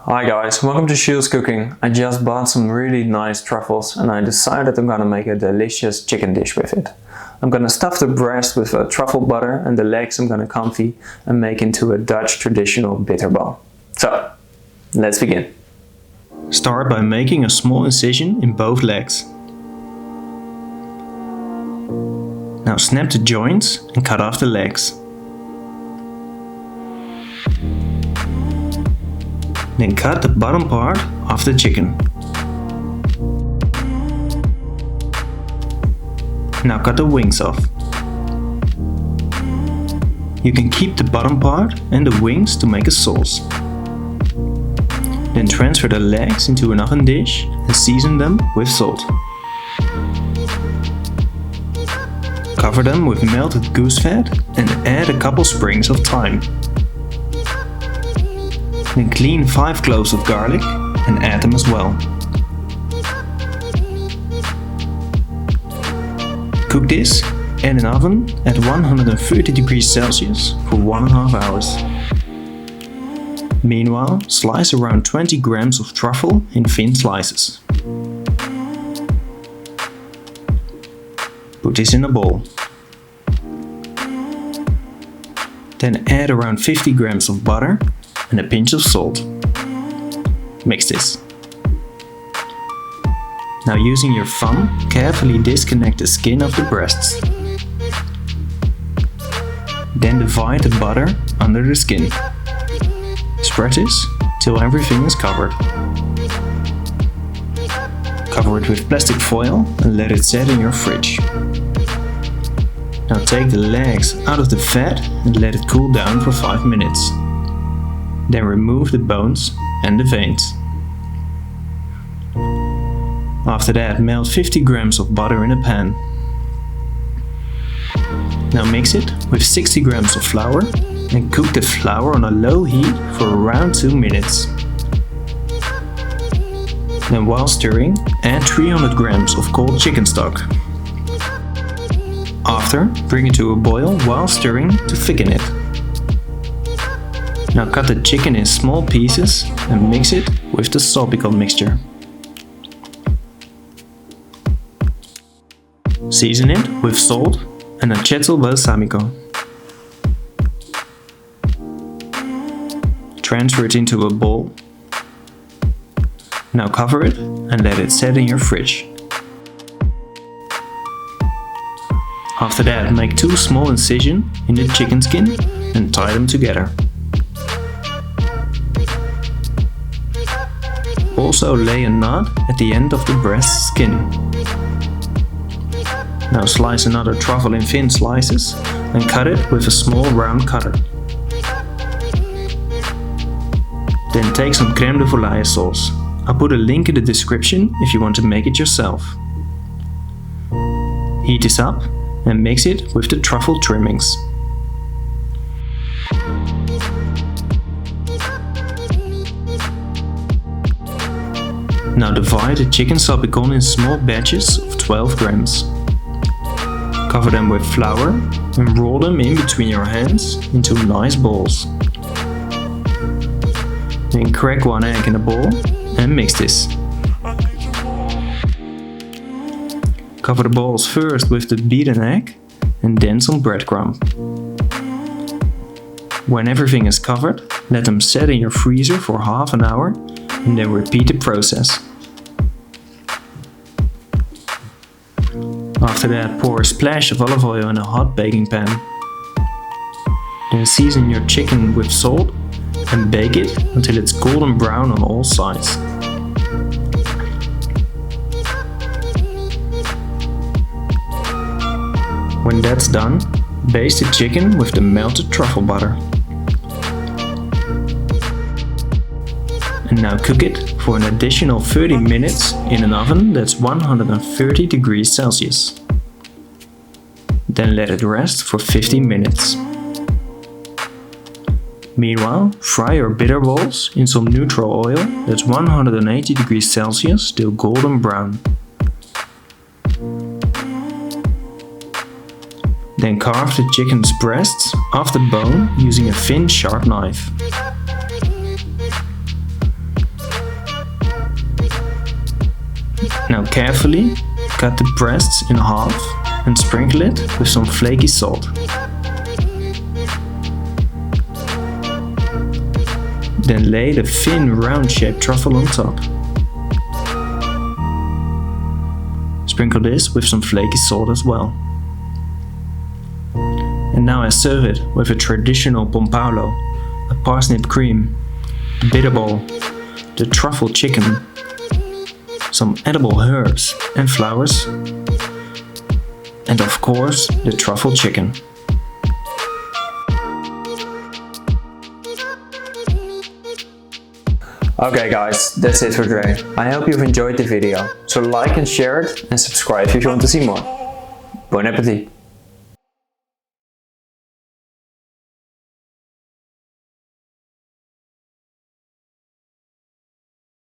Hi guys, welcome to Shield's Cooking. I just bought some really nice truffles and I decided I'm gonna make a delicious chicken dish with it. I'm gonna stuff the breast with a truffle butter and the legs I'm gonna confit and make into a Dutch traditional bitterbal. So, let's begin. Start by making a small incision in both legs. Now snap the joints and cut off the legs. Then cut the bottom part of the chicken. Now cut the wings off. You can keep the bottom part and the wings to make a sauce. Then transfer the legs into an oven dish and season them with salt. Cover them with melted goose fat and add a couple sprigs of thyme. Then clean 5 cloves of garlic and add them as well. Cook this in an oven at 130 degrees Celsius for 1.5 hours. Meanwhile, slice around 20 grams of truffle in thin slices. Put this in a bowl. Then add around 50 grams of butter and a pinch of salt. Mix this. Now using your thumb, carefully disconnect the skin of the breasts. Then divide the butter under the skin. Spread this till everything is covered. Cover it with plastic foil and let it set in your fridge. Now take the legs out of the fat and let it cool down for 5 minutes. Then remove the bones and the veins. After that, melt 50 grams of butter in a pan. Now mix it with 60 grams of flour and cook the flour on a low heat for around 2 minutes. Then while stirring, add 300 grams of cold chicken stock. After, bring it to a boil while stirring to thicken it. Now cut the chicken in small pieces and mix it with the salpicon mixture. Season it with salt and aceto balsamico. Transfer it into a bowl. Now cover it and let it set in your fridge. After that, make 2 small incisions in the chicken skin and tie them together. Also lay a knot at the end of the breast skin. Now slice another truffle in thin slices and cut it with a small round cutter. Then take some crème de volaille sauce. I'll put a link in the description if you want to make it yourself. Heat this up and mix it with the truffle trimmings. Now divide the chicken salpicon in small batches of 12 grams. Cover them with flour and roll them in between your hands into nice balls. Then crack 1 egg in a bowl and mix this. Cover the balls first with the beaten egg and then some breadcrumb. When everything is covered, let them set in your freezer for half an hour and then repeat the process. After that, pour a splash of olive oil in a hot baking pan. Then season your chicken with salt and bake it until it's golden brown on all sides. When that's done, baste the chicken with the melted truffle butter. And now cook it for an additional 30 minutes in an oven that's 130 degrees Celsius. Then let it rest for 15 minutes. Meanwhile, fry your bitter balls in some neutral oil that's 180 degrees Celsius till golden brown. Then carve the chicken's breasts off the bone using a thin sharp knife. Carefully cut the breasts in half and sprinkle it with some flaky salt. Then lay the thin round-shaped truffle on top. Sprinkle this with some flaky salt as well. And now I serve it with a traditional pompalo, a parsnip cream, bitterbal, the truffle chicken, some edible herbs and flowers, and of course the truffle chicken. Okay guys, that's it for today. I hope you've enjoyed the video, so like and share it and subscribe if you want to see more. Bon appetit!